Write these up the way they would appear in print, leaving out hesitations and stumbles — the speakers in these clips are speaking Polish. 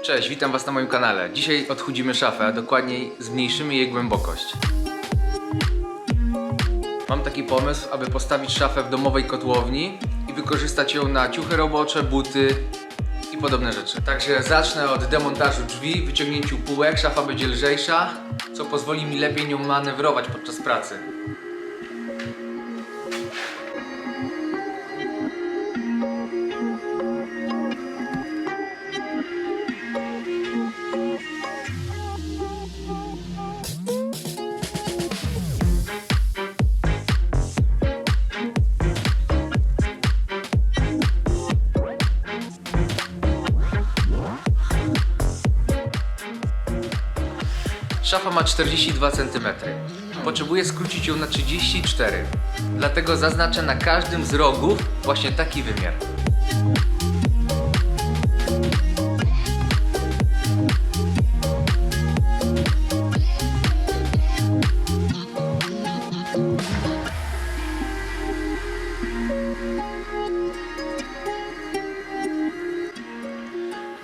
Cześć, witam Was na moim kanale. Dzisiaj odchudzimy szafę, a dokładniej zmniejszymy jej głębokość. Mam taki pomysł, aby postawić szafę w domowej kotłowni i wykorzystać ją na ciuchy robocze, buty i podobne rzeczy. Także zacznę od demontażu drzwi, wyciągnięciu półek. Szafa będzie lżejsza, co pozwoli mi lepiej nią manewrować podczas pracy. Szafa ma 42 cm. Potrzebuję skrócić ją na 34. Dlatego zaznaczę na każdym z rogów właśnie taki wymiar.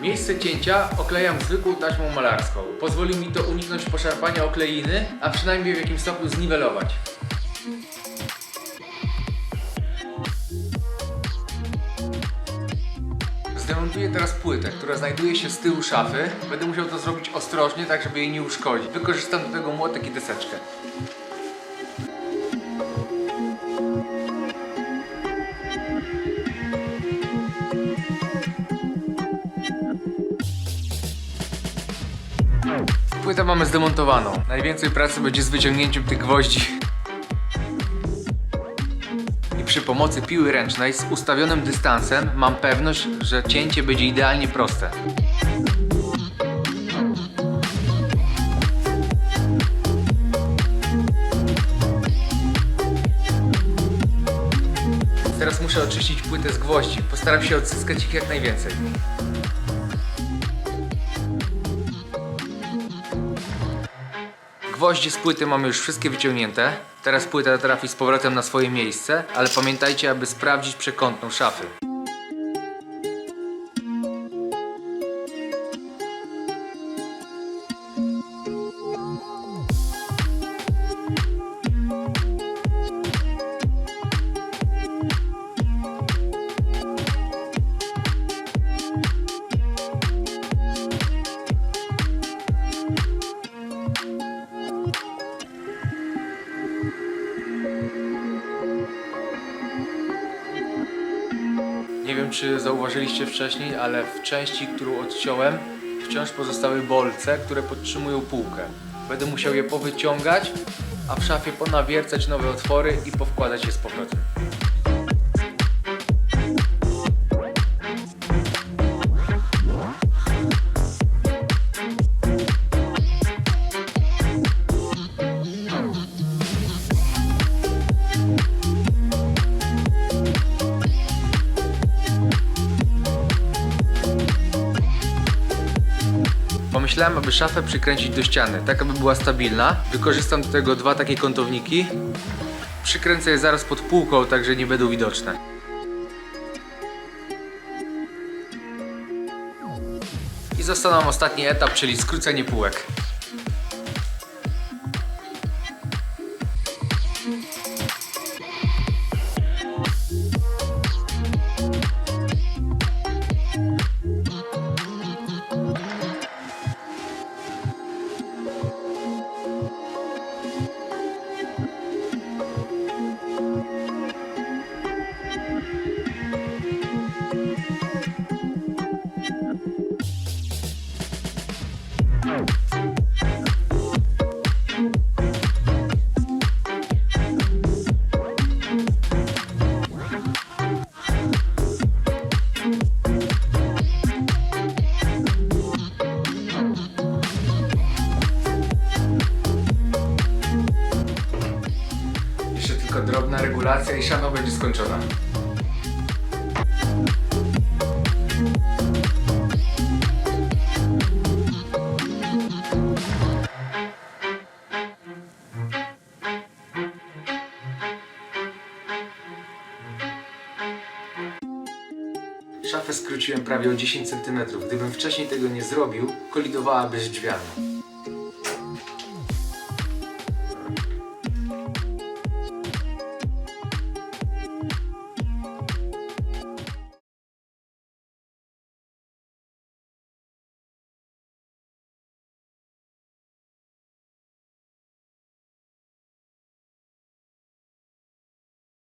Miejsce cięcia oklejam zwykłą taśmą malarską. Pozwoli mi to uniknąć poszarpania okleiny, a przynajmniej w jakimś stopniu zniwelować. Zdemontuję teraz płytę, która znajduje się z tyłu szafy. Będę musiał to zrobić ostrożnie, tak żeby jej nie uszkodzić. Wykorzystam do tego młotek i deseczkę. Płytę mamy zdemontowaną. Najwięcej pracy będzie z wyciągnięciem tych gwoździ. I przy pomocy piły ręcznej z ustawionym dystansem mam pewność, że cięcie będzie idealnie proste. Teraz muszę oczyścić płytę z gwoździ. Postaram się odzyskać ich jak najwięcej. Gwoździe z płyty mamy już wszystkie wyciągnięte. Teraz płyta trafi z powrotem na swoje miejsce, ale pamiętajcie, aby sprawdzić przekątną szafy. Nie wiem, czy zauważyliście wcześniej, ale w części, którą odciąłem, wciąż pozostały bolce, które podtrzymują półkę. Będę musiał je powyciągać, a w szafie ponawiercać nowe otwory i powkładać je z powrotem. Pomyślałem, aby szafę przykręcić do ściany, tak aby była stabilna. Wykorzystam do tego dwa takie kątowniki. Przykręcę je zaraz pod półką, tak że nie będą widoczne. I został nam ostatni etap, czyli skrócenie półek. Jeszcze tylko drobna regulacja i szafa będzie skończona. Szafę skróciłem prawie o 10 cm. Gdybym wcześniej tego nie zrobił, kolidowałaby z drzwiami.